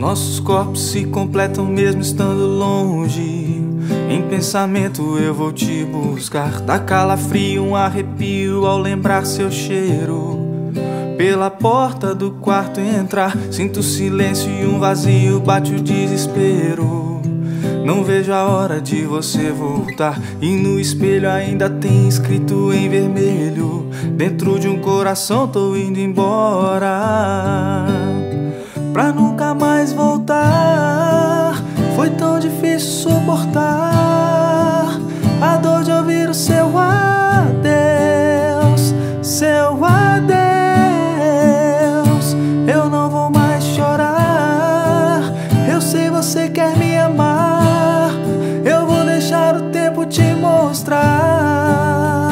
Nossos corpos se completam mesmo estando longe. Em pensamento eu vou te buscar. Dá calafrio, um arrepio ao lembrar seu cheiro. Pela porta do quarto entrar, sinto o silêncio e um vazio, bate o desespero. Não vejo a hora de você voltar. E no espelho ainda tem escrito em vermelho: dentro de um coração tô indo embora, pra nunca mais voltar. Foi tão difícil suportar a dor de ouvir o seu adeus, seu adeus. Eu não vou mais chorar. Eu sei você quer me amar. Eu vou deixar o tempo te mostrar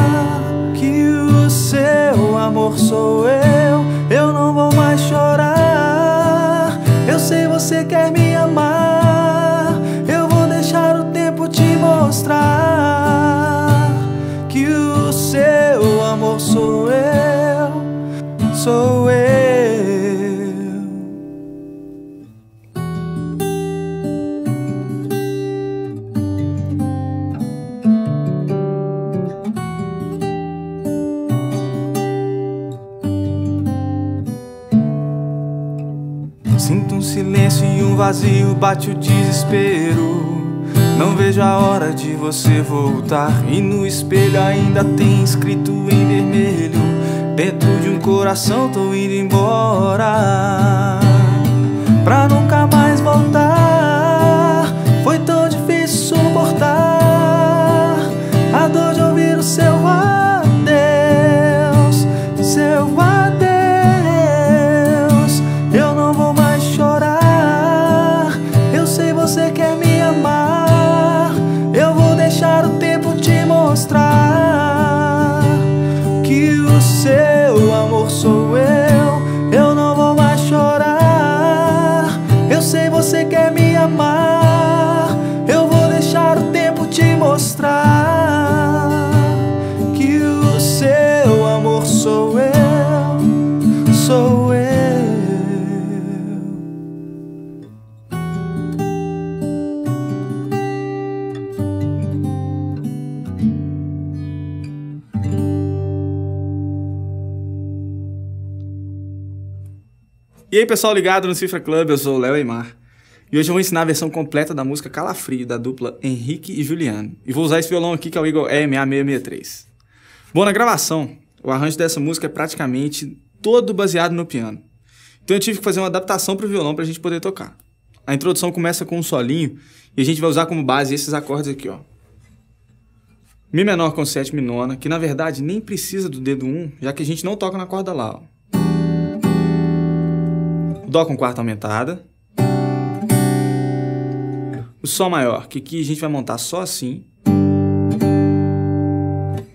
que o seu amor sou eu. Eu não vou mais chorar. Eu sei você quer me amar. Eu vou deixar o tempo te mostrar que o seu amor sou eu, sou eu. Sinto um silêncio e um vazio, bate o desespero. Não vejo a hora de você voltar. E no espelho ainda tem escrito em vermelho: dentro de um coração tô indo embora, pra nunca mais voltar. Foi tão difícil suportar a dor de ouvir o seu adeus, seu adeus. Eu não vou mais chorar. Eu sei você quer me amar. Eu vou deixar o tempo te mostrar que o seu amor sou eu. Eu não vou mais chorar. Eu sei você quer me amar. Eu vou deixar o tempo te mostrar que o seu amor sou eu, sou eu. E aí pessoal ligado no Cifra Club, eu sou o Léo Aymar. E hoje eu vou ensinar a versão completa da música Calafrio, da dupla Henrique e Juliano. E vou usar esse violão aqui que é o Eagle EMA663. Bom, na gravação, o arranjo dessa música é praticamente todo baseado no piano. Então eu tive que fazer uma adaptação para o violão para a gente poder tocar. A introdução começa com um solinho e a gente vai usar como base esses acordes aqui, ó. Mi menor com sétima e nona, que na verdade nem precisa do dedo 1, já que a gente não toca na corda lá, ó. Dó com quarta aumentada. O Sol maior, que aqui a gente vai montar só assim.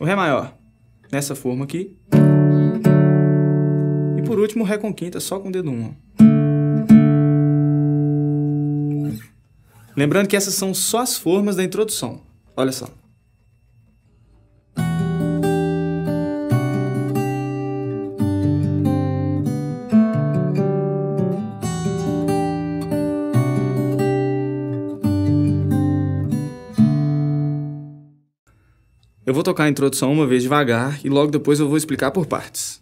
O Ré maior, nessa forma aqui. E por último o Ré com quinta, só com o dedo 1. Lembrando que essas são só as formas da introdução. Olha só. Eu vou tocar a introdução uma vez devagar e logo depois eu vou explicar por partes.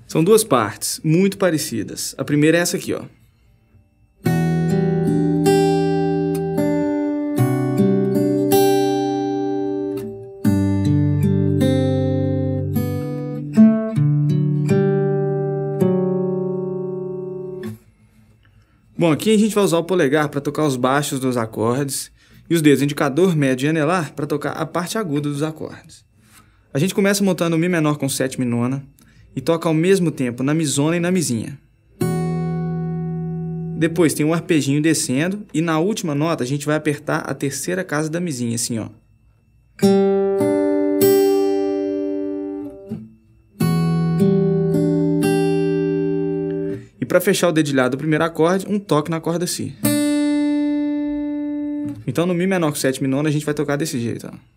São duas partes muito parecidas. A primeira é essa aqui, ó. Bom, aqui a gente vai usar o polegar para tocar os baixos dos acordes e os dedos indicador, médio e anelar para tocar a parte aguda dos acordes. A gente começa montando o Mi menor com sétima e nona e toca ao mesmo tempo na mizona e na mizinha. Depois tem um arpejinho descendo e na última nota a gente vai apertar a terceira casa da mizinha, assim, ó. E para fechar o dedilhado do primeiro acorde, um toque na corda Si. Então no Mi menor com sétima e nona a gente vai tocar desse jeito, ó.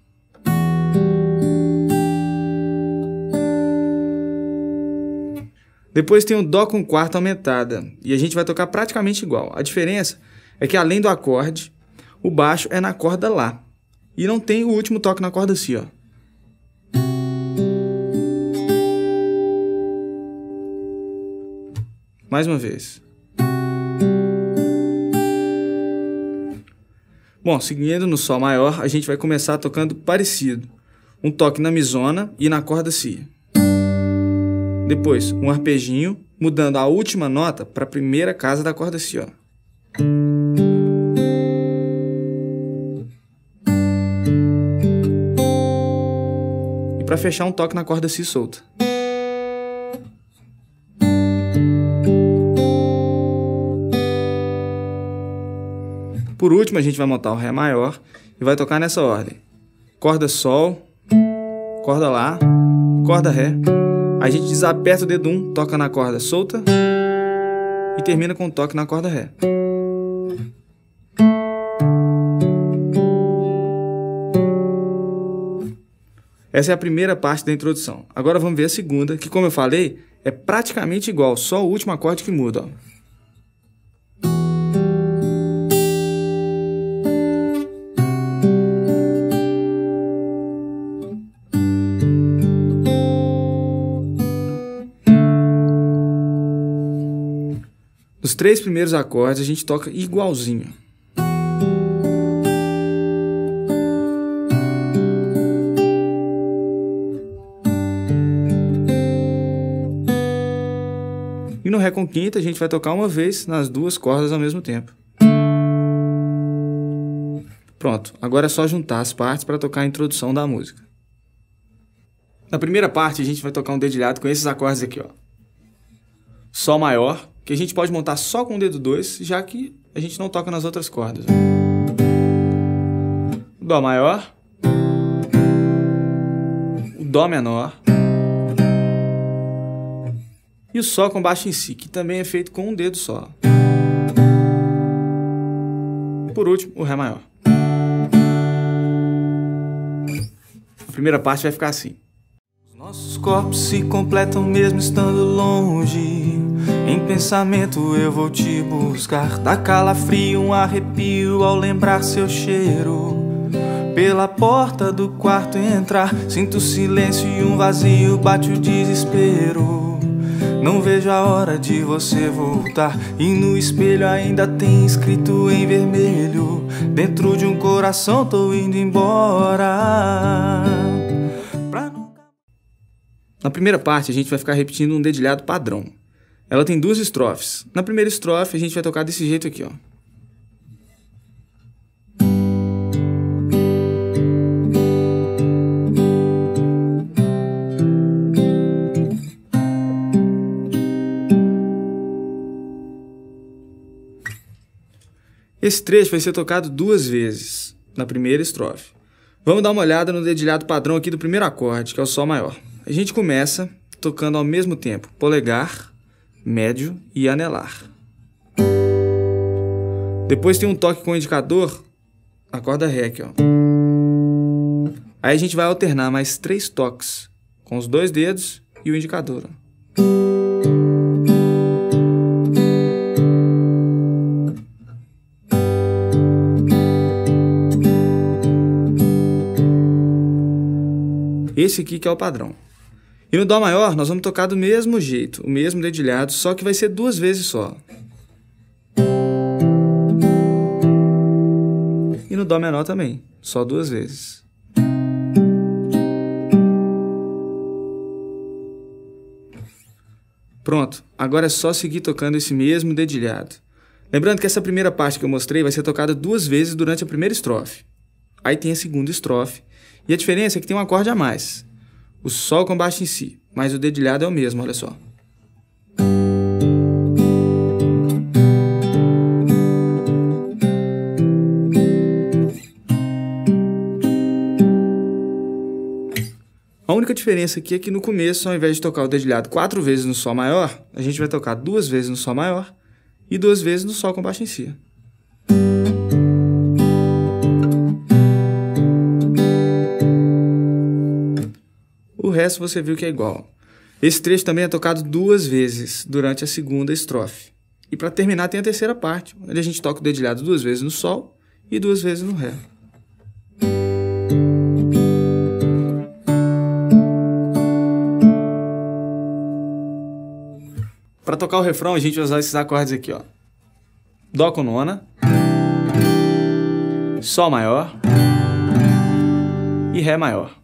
Depois tem o Dó com quarta aumentada, e a gente vai tocar praticamente igual. A diferença é que além do acorde, o baixo é na corda Lá. E não tem o último toque na corda Si, ó. Mais uma vez. Bom, seguindo no Sol maior, a gente vai começar tocando parecido. Um toque na mizona e na corda Si. Depois, um arpejinho, mudando a última nota para a primeira casa da corda Si, ó. E para fechar, um toque na corda Si solta. Por último, a gente vai montar o Ré maior e vai tocar nessa ordem. Corda Sol, corda Lá, corda Ré. A gente desaperta o dedo 1, toca na corda solta e termina com um toque na corda Ré. Essa é a primeira parte da introdução. Agora vamos ver a segunda, que como eu falei, é praticamente igual, só o último acorde que muda, ó. Os três primeiros acordes a gente toca igualzinho. E no Ré com quinta a gente vai tocar uma vez nas duas cordas ao mesmo tempo. Pronto, agora é só juntar as partes para tocar a introdução da música. Na primeira parte a gente vai tocar um dedilhado com esses acordes aqui, ó. Sol maior, que a gente pode montar só com o dedo 2, já que a gente não toca nas outras cordas. O Dó maior, o Dó menor e o Sol com baixo em Si, que também é feito com um dedo só. Por último, o Ré maior. A primeira parte vai ficar assim. Nossos corpos se completam mesmo estando longe. Em pensamento eu vou te buscar. Dá calafrio, um arrepio ao lembrar seu cheiro. Pela porta do quarto entrar, sinto silêncio e um vazio, bate o desespero. Não vejo a hora de você voltar. E no espelho ainda tem escrito em vermelho: dentro de um coração tô indo embora. Na primeira parte a gente vai ficar repetindo um dedilhado padrão. Ela tem duas estrofes. Na primeira estrofe a gente vai tocar desse jeito aqui, ó. Esse trecho vai ser tocado duas vezes, na primeira estrofe. Vamos dar uma olhada no dedilhado padrão aqui do primeiro acorde, que é o Sol maior. A gente começa tocando ao mesmo tempo polegar, médio e anelar. Depois tem um toque com o indicador, a corda Ré aqui, ó. Aí a gente vai alternar mais 3 toques, com os 2 dedos e o indicador, ó. Esse aqui que é o padrão. E no Dó maior nós vamos tocar do mesmo jeito, o mesmo dedilhado, só que vai ser 2 vezes só. E no Dó menor também, só 2 vezes. Pronto, agora é só seguir tocando esse mesmo dedilhado. Lembrando que essa primeira parte que eu mostrei vai ser tocada 2 vezes durante a primeira estrofe. Aí tem a segunda estrofe. E a diferença é que tem um acorde a mais. O Sol com baixo em Si, mas o dedilhado é o mesmo, olha só. única diferença aqui é que no começo, ao invés de tocar o dedilhado 4 vezes no Sol maior, a gente vai tocar 2 vezes no Sol maior e 2 vezes no Sol com baixo em Si. O resto você viu que é igual. Esse trecho também é tocado 2 vezes durante a segunda estrofe. E para terminar tem a terceira parte, onde a gente toca o dedilhado 2 vezes no Sol e 2 vezes no Ré. Para tocar o refrão, a gente vai usar esses acordes aqui, ó. Dó com nona, Sol maior e Ré maior.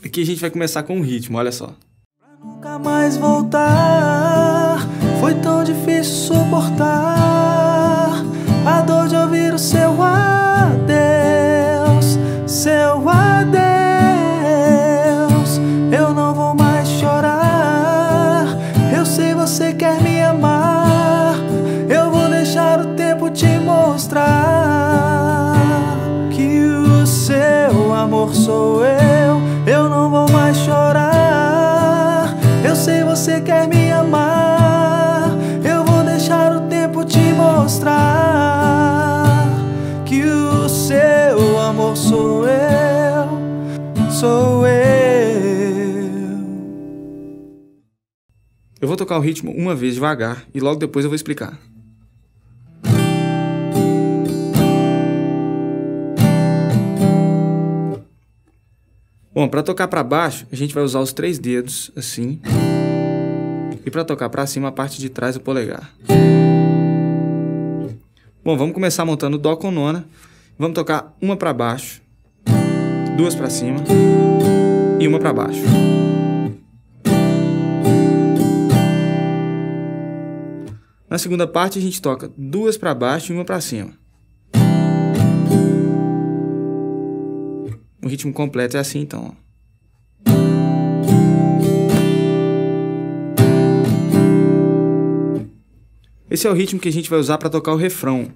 Aqui a gente vai começar com um ritmo, olha só. Pra nunca mais voltar, foi tão difícil suportar a dor de ouvir o seu adeus, seu adeus. Eu não vou mais chorar, eu sei você quer me amar, eu vou deixar o tempo te mostrar que o seu amor sou eu não vou mais chorar, eu sei você quer me amar, eu vou deixar o tempo te mostrar que o seu amor sou eu, sou eu. Eu vou tocar o ritmo uma vez devagar e logo depois eu vou explicar. Bom, para tocar para baixo, a gente vai usar os 3 dedos, assim. E para tocar para cima, a parte de trás do polegar. Bom, vamos começar montando o Dó com nona. Vamos tocar uma para baixo, 2 para cima e uma para baixo. Na segunda parte, a gente toca 2 para baixo e uma para cima. O ritmo completo é assim, então. Esse é o ritmo que a gente vai usar para tocar o refrão.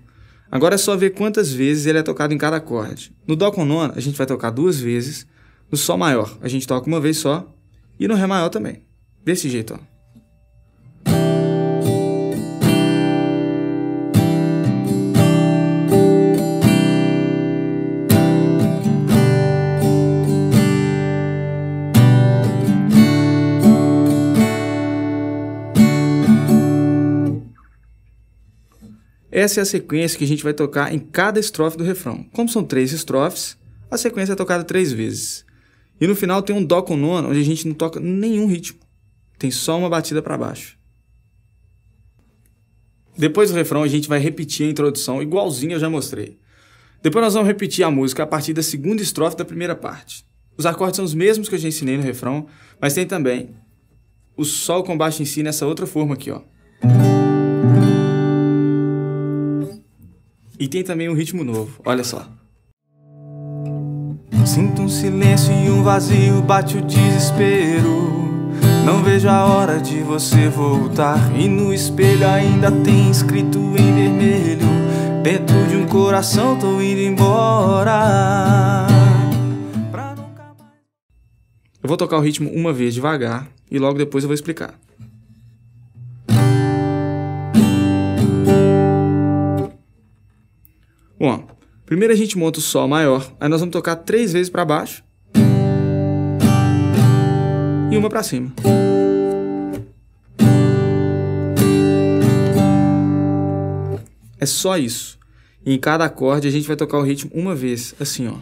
Agora é só ver quantas vezes ele é tocado em cada acorde. No Dó com nona, a gente vai tocar 2 vezes. No Sol maior, a gente toca uma vez só. E no Ré maior também. Desse jeito, ó. Essa é a sequência que a gente vai tocar em cada estrofe do refrão. Como são 3 estrofes, a sequência é tocada 3 vezes. E no final tem um Dó com nona, onde a gente não toca nenhum ritmo. Tem só uma batida para baixo. Depois do refrão, a gente vai repetir a introdução, igualzinho eu já mostrei. Depois nós vamos repetir a música a partir da segunda estrofe da primeira parte. Os acordes são os mesmos que eu já ensinei no refrão, mas tem também o Sol com baixo em Si nessa outra forma aqui, ó. E tem também um ritmo novo, olha só. Sinto um silêncio e um vazio, bate o desespero. Não vejo a hora de você voltar. E no espelho ainda tem escrito em vermelho: dentro de um coração tô indo embora. Eu vou tocar o ritmo uma vez devagar e logo depois eu vou explicar. Bom, primeiro a gente monta o Sol maior, aí nós vamos tocar 3 vezes para baixo e uma para cima. É só isso. E em cada acorde a gente vai tocar o ritmo uma vez, assim, ó.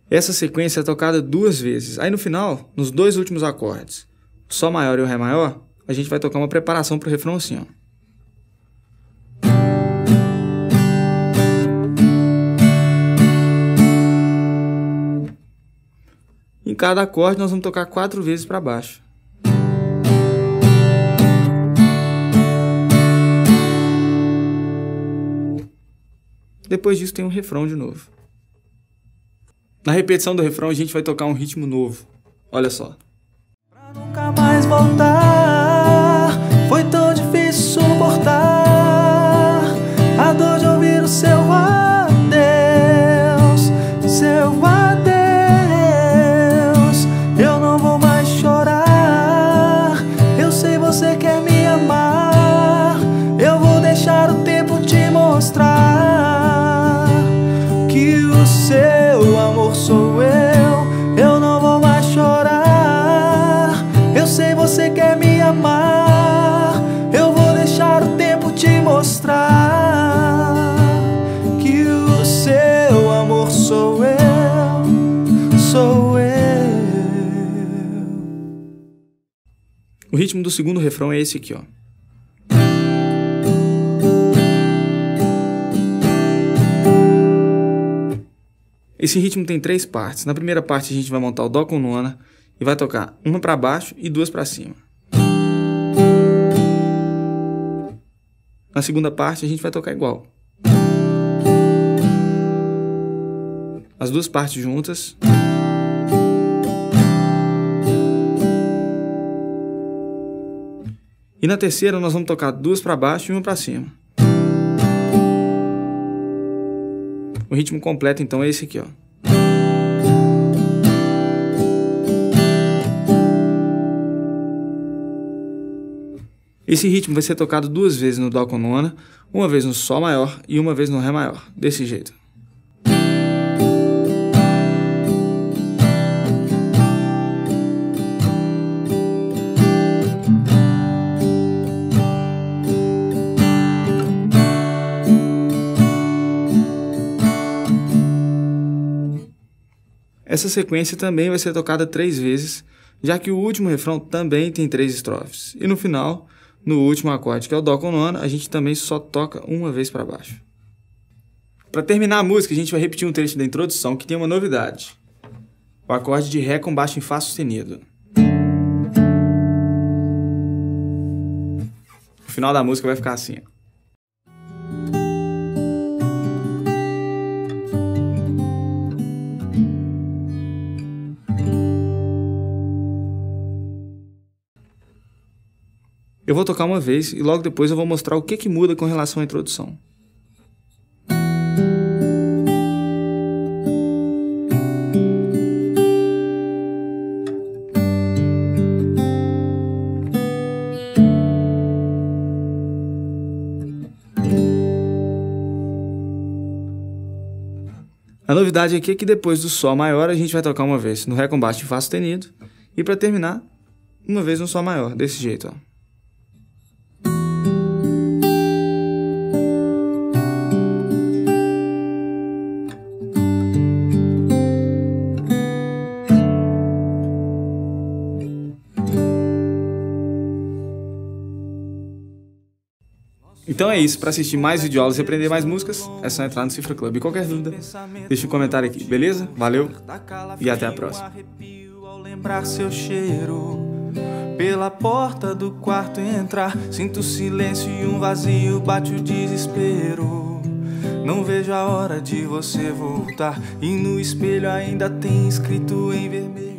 Essa sequência é tocada 2 vezes. Aí no final, nos 2 últimos acordes, o Sol maior e o Ré maior, a gente vai tocar uma preparação para o refrão assim, ó. Em cada acorde nós vamos tocar 4 vezes para baixo. Depois disso tem um refrão de novo. Na repetição do refrão a gente vai tocar um ritmo novo. Olha só. Pra nunca mais voltar, foi tão difícil suportar a dor de ouvir o seu adeus, seu adeus. Eu não vou mais chorar, eu sei você quer me amar. Eu vou deixar o tempo te mostrar que o seu amor sou eu não vou mais chorar. Eu sei você quer me amar. Eu vou deixar o tempo te mostrar que o seu amor sou eu, sou eu. O ritmo do segundo refrão é esse aqui, ó. Esse ritmo tem 3 partes. Na primeira parte a gente vai montar o Dó com nona e vai tocar uma para baixo e 2 para cima. Na segunda parte a gente vai tocar igual. As 2 partes juntas. E na terceira nós vamos tocar 2 para baixo e 1 para cima. O ritmo completo então é esse aqui, ó. Esse ritmo vai ser tocado 2 vezes no Dó com nona, uma vez no Sol maior e uma vez no Ré maior, desse jeito. Essa sequência também vai ser tocada 3 vezes, já que o último refrão também tem 3 estrofes. E no final, no último acorde, que é o Dó com nona, a gente também só toca uma vez para baixo. Para terminar a música, a gente vai repetir um trecho da introdução que tem uma novidade. O acorde de Ré com baixo em Fá sustenido. O final da música vai ficar assim, ó. Eu vou tocar uma vez e logo depois eu vou mostrar o que muda com relação à introdução. A novidade aqui é que depois do Sol maior a gente vai tocar uma vez no Ré com baixo em Fá sustenido e para terminar, uma vez no Sol maior, desse jeito, ó. Então é isso, para assistir mais videoaulas e aprender mais músicas, é só entrar no Cifra Club. E qualquer dúvida, deixa um comentário aqui, beleza? Valeu e até a próxima. Ao lembrar seu cheiro, pela porta do quarto entrar, sinto silêncio e um vazio, bate o desespero. Não vejo a hora de você voltar, e no espelho ainda tem escrito em vermelho.